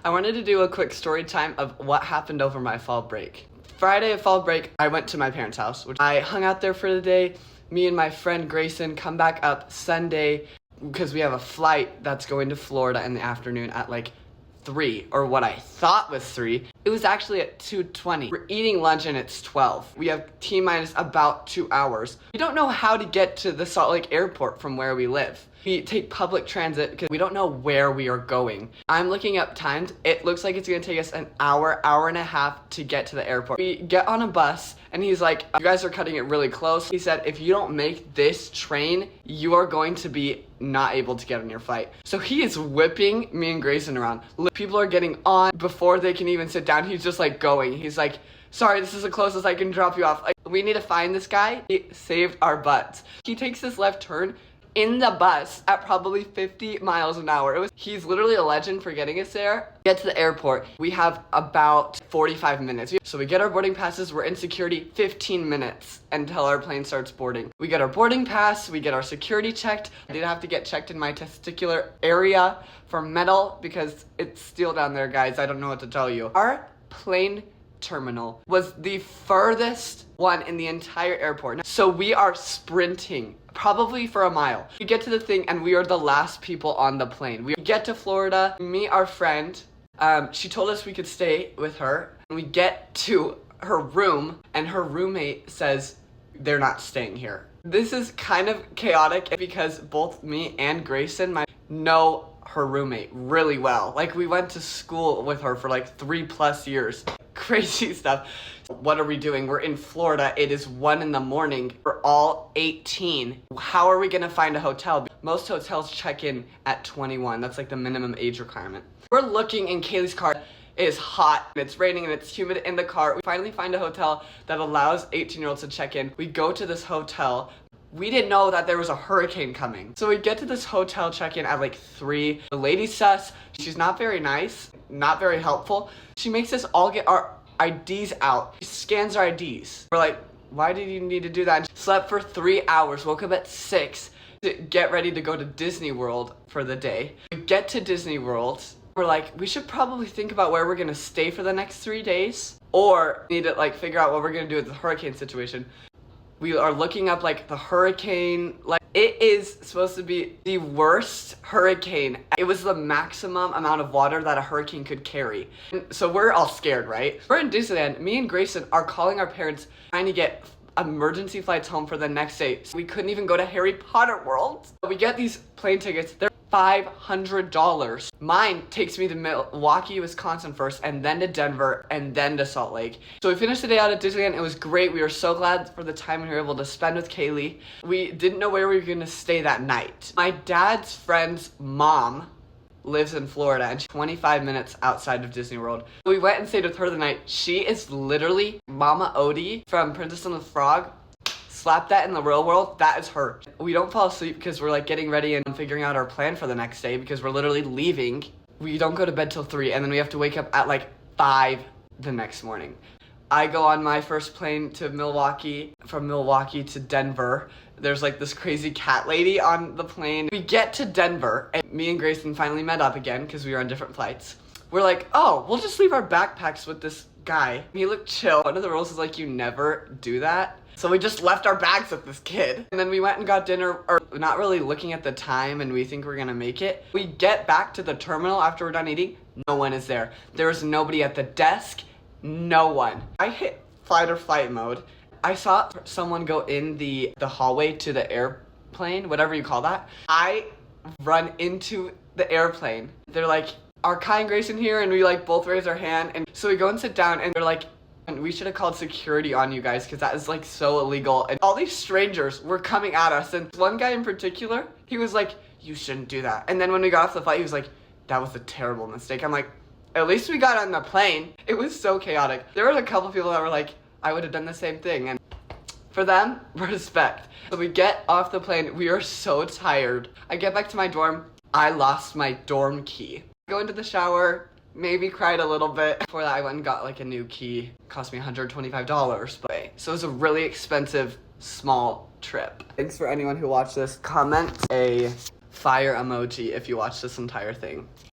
I wanted to do a quick story time of what happened over my fall break. Friday of fall break, I went to my parents' house, which I hung out there for the day. Me and my friend Grayson come back up Sunday because we have a flight that's going to Florida in the afternoon at like 3, or what I thought was 3. It was actually at 2:20. We're eating lunch and it's 12. We have T-minus about 2 hours. We don't know how to get to the Salt Lake airport from where we live. We take public transit because we don't know where we are going. I'm looking up times. It looks like it's gonna take us an hour, hour and a half to get to the airport. We get on a bus and he's like, you guys are cutting it really close. He said, if you don't make this train, you are going to be not able to get on your flight. So he is whipping me and Grayson around. People are getting on before they can even sit down. He's just like going. He's like, sorry, this is the closest I can drop you off. Like, we need to find this guy. He saved our butts. He takes this left turn in the bus at probably 50 miles an hour. He's literally a legend for getting us there. Get to the airport. We have about 45 minutes. So we get our boarding passes. We're in security 15 minutes until our plane starts boarding. We get our boarding pass. We get our security checked. I did have to get checked in my testicular area for metal because it's steel down there, guys. I don't know what to tell you. Our plane terminal was the furthest one in the entire airport. So we are sprinting probably for a mile. We get to the thing and we are the last people on the plane. We get to Florida, meet our friend. She told us we could stay with her. We get to her room and her roommate says they're not staying here. This is kind of chaotic because both me and Grayson know her roommate really well. Like, we went to school with her for like 3+ years. Crazy stuff. What are we doing? We're in Florida. It is 1 in the morning. We're all 18. How are we gonna find a hotel? Most hotels check in at 21. That's like the minimum age requirement. We're looking in Kaylee's car. It is hot and it's raining and it's humid in the car. We finally find a hotel that allows 18-year-olds to check in. We go to this hotel. We didn't know that there was a hurricane coming. So we get to this hotel check-in at like 3. The lady's sus. She's not very nice, not very helpful. She makes us all get our IDs out. She scans our IDs. We're like, why did you need to do that? Slept for 3 hours, woke up at 6 to get ready to go to Disney World for the day. We get to Disney World. We're like, we should probably think about where we're gonna stay for the next 3 days, or need to like figure out what we're gonna do with the hurricane situation. We are looking up like the hurricane, like it is supposed to be the worst hurricane. It was the maximum amount of water that a hurricane could carry. And so we're all scared, right? We're in Disneyland. Me and Grayson are calling our parents trying to get emergency flights home for the next day. So we couldn't even go to Harry Potter World. We get these plane tickets. They're $500. Mine takes me to Milwaukee, Wisconsin first, and then to Denver, and then to Salt Lake. So we finished the day out at Disneyland. It was great. We were so glad for the time we were able to spend with Kaylee. We didn't know where we were gonna stay that night. My dad's friend's mom lives in Florida and she's 25 minutes outside of Disney World. We went and stayed with her the night. She is literally Mama Odie from Princess and the Frog. Slap that in the real world, that is her. We don't fall asleep because we're like getting ready and figuring out our plan for the next day because we're literally leaving. We don't go to bed till 3 and then we have to wake up at like 5 the next morning. I go on my first plane to Milwaukee, from Milwaukee to Denver. There's like this crazy cat lady on the plane. We get to Denver and me and Grayson finally met up again because we were on different flights. We're like, oh, we'll just leave our backpacks with this guy. He looked chill. One of the rules is like you never do that. So we just left our bags with this kid. And then we went and got dinner, or not really looking at the time and we think we're gonna make it. We get back to the terminal after we're done eating. No one is there. There was nobody at the desk. No one. I hit fight or flight mode. I saw someone go in the hallway to the airplane, whatever you call that. I run into the airplane. They're like, are Kai and Grayson here? And we like both raise our hand. And so we go and sit down and they're like, and we should have called security on you guys because that is like so illegal. And all these strangers were coming at us. And one guy in particular, he was like, you shouldn't do that. And then when we got off the flight, he was like, that was a terrible mistake. I'm like, at least we got on the plane. It was so chaotic. There were a couple people that were like, I would have done the same thing. And for them, respect. So we get off the plane. We are so tired. I get back to my dorm. I lost my dorm key. Go into the shower. Maybe cried a little bit. Before that, I went and got like a new key. It cost me $125, but so it was a really expensive, small trip. Thanks for anyone who watched this. Comment a fire emoji if you watched this entire thing.